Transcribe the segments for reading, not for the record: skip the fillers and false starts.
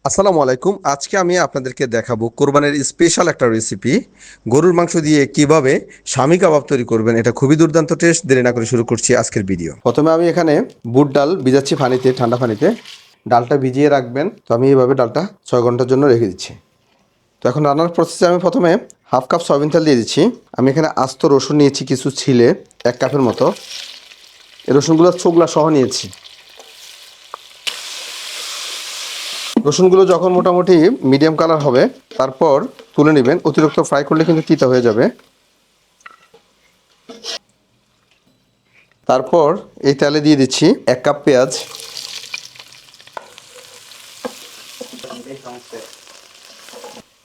আসসালামু আলাইকুম। আজকে আমি আপনাদেরকে দেখাবো কোরবানির স্পেশাল একটা রেসিপি, গরুর মাংস দিয়ে কিভাবে স্বামী কাবাব তৈরি করবেন। এটা খুবই দুর্দান্ত টেস্ট। দেরি না করে শুরু করছি আজকের ভিডিও। প্রথমে আমি এখানে বুট ডাল ভিজাচ্ছি পানিতে, ঠান্ডা পানিতে। ডালটা ভিজিয়ে রাখবেন। তো আমি এইভাবে ডালটা 6 ঘন্টার জন্য রেখে দিচ্ছি। তো এখন রান্নার প্রসেসে আমি প্রথমে হাফ কাপ সয়াবিন তেল দিয়ে দিচ্ছি। আমি এখানে আস্ত রসুন নিয়েছি কিছু ছিলে, 1 কাপের মতো। এই রসুনগুলো ছোকলা সহ নিয়েছি। রসুনগুলো যখন মোটামুটি মিডিয়াম কালার হবে তারপর তুলে নেবেন। অতিরিক্ত ফ্রাই করলে কিন্তু তিতা হয়ে যাবে। তারপর এই তেলে দিয়ে দিচ্ছি 1 কাপ পেঁয়াজ।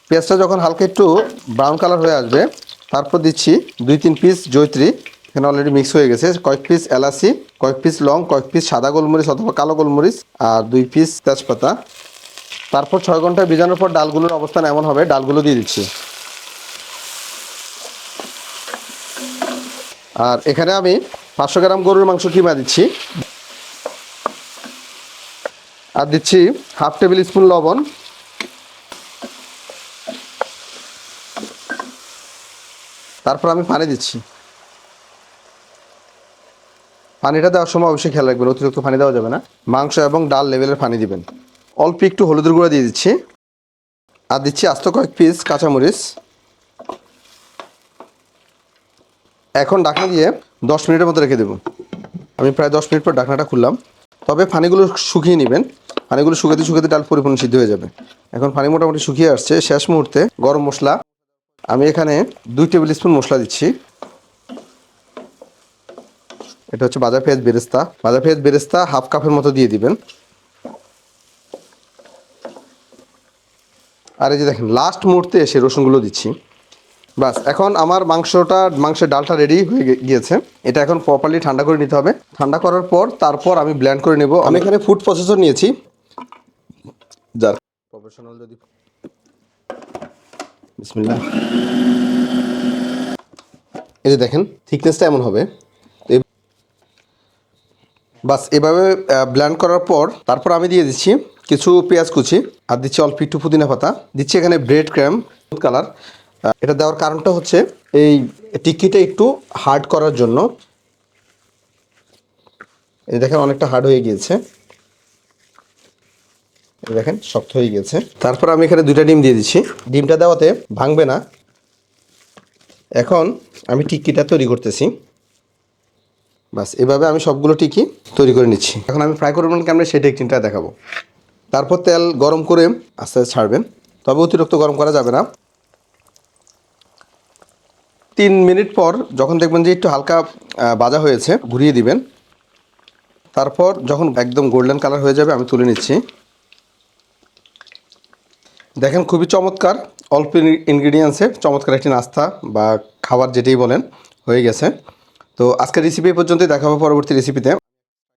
পেঁয়াজটা যখন হালকা একটু ব্রাউন কালার হয়ে আসবে তারপর দিচ্ছি 2-3 পিস জয়ত্রী। এখানে অলরেডি মিক্স হয়ে গেছে। কয়েক পিস এলাচি, কয়েক পিস লং, কয়েক পিস সাদা গোলমরিচ অথবা কালো গোলমরিচ, আর 2 পিস তেজপাতা। তারপর 6 ঘন্টা ভিজানোর পর ডালগুলোর অবস্থান এমন হবে, ডালগুলো দিয়ে দিচ্ছি। আর এখানে আমি 500 গ্রাম গরুর মাংস কিমা দিচ্ছি। আর দিচ্ছি হাফ টেবিল স্পুন লবণ। তারপর আমি পানি দিচ্ছি। পানিটা দেওয়ার সময় অবশ্যই খেয়াল রাখবেন, অতিরিক্ত পানি দেওয়া যাবে না। মাংস এবং ডাল লেভেলের পানি দিবেন। অল্প একটু হলুদের গুঁড়া দিয়ে দিচ্ছি। আর দিচ্ছি আস্ত কয়েক পিস কাঁচামরিচ। এখন ঢাকনা দিয়ে 10 মিনিটের মতো রেখে দেবো। আমি প্রায় 10 মিনিট পর ঢাকনাটা খুললাম। তবে পানিগুলো শুকিয়ে নেবেন। পানিগুলো শুকাতে শুকাতে ডাল পরিপূর্ণ সিদ্ধ হয়ে যাবে। এখন পানি মোটামুটি শুকিয়ে আসছে। শেষ মুহূর্তে গরম মশলা আমি এখানে 2 টেবিল স্পুন মশলা দিচ্ছি। এটা হচ্ছে ভাজা পেঁয়াজ বেরেস্তা। ভাজা পেঁয়াজ বেরেস্তা হাফ কাপের মতো দিয়ে দিবেন। আর এই যে দেখেন লাস্ট মুহূর্তে এসে রসুনগুলো দিচ্ছি। বাস, এখন আমার মাংসের ডালটা রেডি হয়ে গিয়েছে। এটা এখন প্রপারলি ঠান্ডা করে নিতে হবে। ঠান্ডা করার পর তারপর আমি ব্লেন্ড করে নেব। আমি এখানে ফুড প্রসেসর নিয়েছি, যার প্রফেশনাল যদি বিসমিল্লাহ। এই যে দেখেন থিকনেসটা এমন হবে। বাস এভাবে ব্লেন্ড করার পর তারপর আমি দিয়ে দিচ্ছি কিছু পেঁয়াজ কুচি। আর দিচ্ছি অল্প একটু পুদিনা পাতা। দিচ্ছি এখানে ব্রেড ক্রাম্ব কালার। এটা দেওয়ার কারণটা হচ্ছে এই টিক্কিটা একটু হার্ড করার জন্য। এই দেখেন অনেকটা হার্ড হয়ে গিয়েছে। এই দেখেন শক্ত হয়ে গিয়েছে। তারপর আমি এখানে 2টা ডিম দিয়ে দিচ্ছি। ডিমটা দেওয়াতে ভাঙবে না। এখন আমি টিক্কিটা তৈরি করতেছি। বাস এভাবে আমি সবগুলো টিক্কি তৈরি করে নিচ্ছি। এখন আমি ফ্রাই করবেন কেমন সেই টেকনিকটা দেখাবো। তারপর তেল গরম করে আস্তে আস্তে ছাড়বেন, তবে অতিরিক্ত গরম করা যাবে না। 3 মিনিট পর যখন দেখবেন যে একটু হালকা ভাজা হয়েছে ঘুরিয়ে দিবেন। তারপর যখন একদম গোল্ডেন কালার হয়ে যাবে আমি তুলে নিচ্ছি। দেখেন খুবই চমৎকার, অল্প ইনগ্রিডিয়েন্টসে চমৎকার একটি নাস্তা বা খাবার যেটাই বলেন হয়ে গেছে। তো আজকের রেসিপি এই পর্যন্তই। দেখা হবে পরবর্তী রেসিপিতে।